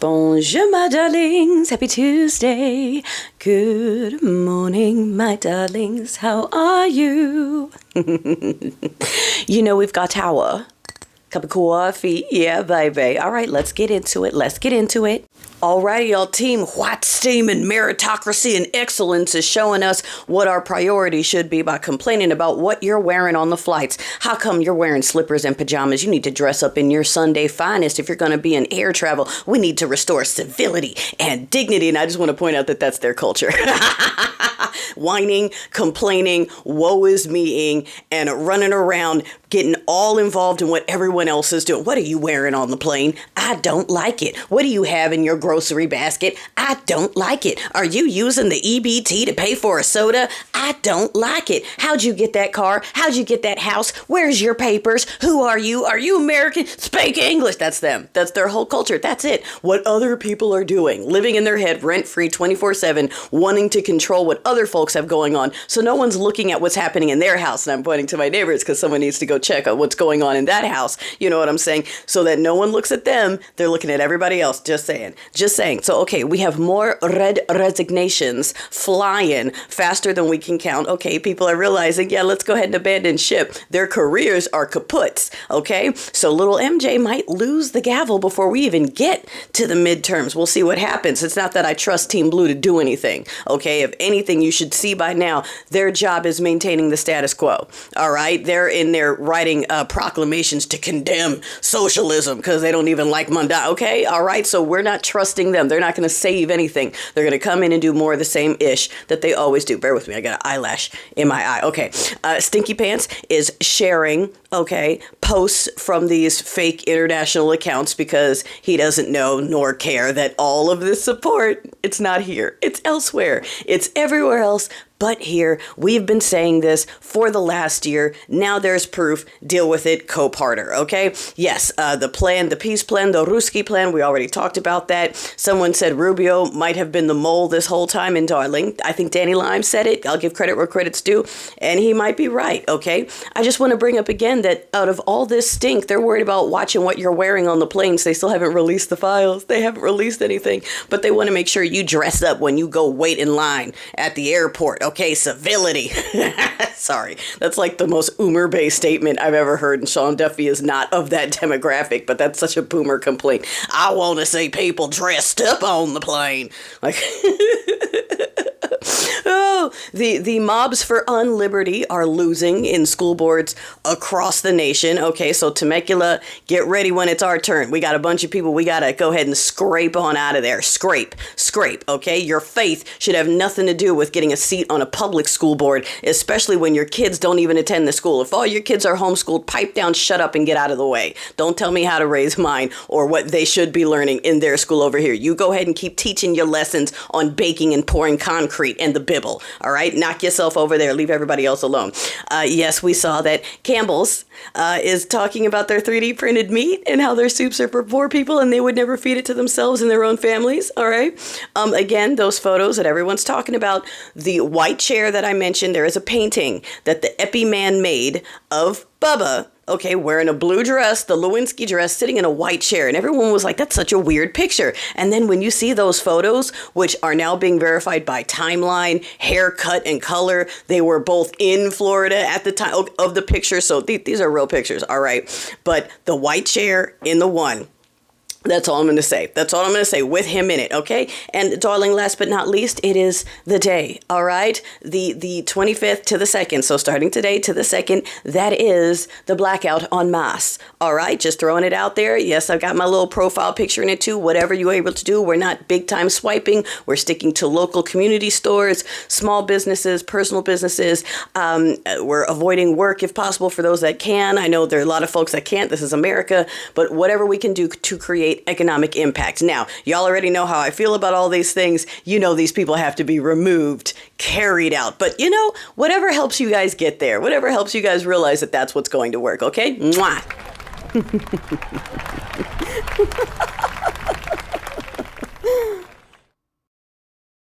Bonjour, my darlings. Happy Tuesday. Good morning, my darlings. How are you? You know we've got our cup of coffee. Yeah, baby. All right, let's get into it. All right, y'all. Team White Steam and Meritocracy and Excellence is showing us what our priority should be by complaining about what you're wearing on the flights. How come you're wearing slippers and pajamas? You need to dress up in your Sunday finest if you're going to be in air travel. We need to restore civility and dignity. And I just want to point out that that's their culture. Whining, complaining, woe is meing, and running around getting all involved in what everyone else is doing. What are you wearing on the plane? I don't like it. What do you have in your grocery basket? I don't like it. Are you using the EBT to pay for a soda? I don't like it. How'd you get that car? How'd you get that house? Where's your papers? Who are you? Are you American? Speak English. That's them. That's their whole culture. That's it. What other people are doing, living in their head rent-free 24/7, wanting to control what other folks have going on. So no one's looking at what's happening in their house. And I'm pointing to my neighbors because someone needs to go check out what's going on in that house. You know what I'm saying? So that no one looks at them. They're looking at everybody else. Just saying. So, okay, we have more red resignations flying faster than we can count. Okay, people are realizing, yeah, let's go ahead and abandon ship. Their careers are kaputs. Okay, so little MJ might lose the gavel before we even get to the midterms. We'll see what happens. It's not that I trust Team Blue to do anything. Okay, if anything, you should see by now, their job is maintaining the status quo. All right, they're in there writing proclamations to condemn socialism because they don't even like Munda. Okay, all right, so we're not trusting them. They're not going to save anything. They're going to come in and do more of the same ish that they always do. Bear with me. I got an eyelash in my eye. Okay. Stinky Pants is sharing, okay, posts from these fake international accounts because he doesn't know nor care that all of this support, it's not here. It's elsewhere. It's everywhere else. But here, we've been saying this for the last year. Now there's proof. Deal with it, co-parter, okay? Yes, the plan, the peace plan, the Ruski Plan, we already talked about that. Someone said Rubio might have been the mole this whole time, and darling, I think Danny Lime said it. I'll give credit where credit's due, and he might be right, okay? I just want to bring up again that out of all this stink, they're worried about watching what you're wearing on the planes. They still haven't released the files. They haven't released anything, but they want to make sure you dress up when you go wait in line at the airport, okay, civility. Sorry, that's like the most Uber-based statement I've ever heard, and Sean Duffy is not of that demographic, but that's such a boomer complaint. I want to see people dressed up on the plane. Like, oh, the mobs for unliberty are losing in school boards across the nation. Okay, so Temecula, get ready when it's our turn. We got a bunch of people we got to go ahead and scrape on out of there. Scrape, okay? Your faith should have nothing to do with getting a seat on a public school board, especially when your kids don't even attend the school. If all your kids are homeschooled, pipe down, shut up, and get out of the way. Don't tell me how to raise mine or what they should be learning in their school over here. You go ahead and keep teaching your lessons on baking and pouring concrete and the Bible. All right, knock yourself over there. Leave everybody else alone. Yes, we saw that Campbells is talking about their 3D printed meat and how their soups are for poor people and they would never feed it to themselves and their own families. All right. Again, those photos that everyone's talking about, the white chair that I mentioned, there is a painting that the Epi Man made of Bubba, okay, wearing a blue dress, the Lewinsky dress, sitting in a white chair. And everyone was like, that's such a weird picture. And then when you see those photos, which are now being verified by Timeline, haircut, and color, they were both in Florida at the time of the picture. So these are real pictures, all right? But the white chair in the one. That's all I'm going to say. That's all I'm going to say with him in it, okay? And darling, last but not least, it is the day, all right? The 25th to the 2nd. So starting today to the 2nd, that is the blackout en masse, all right? Just throwing it out there. Yes, I've got my little profile picture in it too. Whatever you're able to do. We're not big time swiping. We're sticking to local community stores, small businesses, personal businesses. We're avoiding work if possible for those that can. I know there are a lot of folks that can't. This is America. But whatever we can do to create economic impact. Now, y'all already know how I feel about all these things. You know these people have to be removed, carried out. But, you know, whatever helps you guys get there, whatever helps you guys realize that that's what's going to work, okay? Mwah!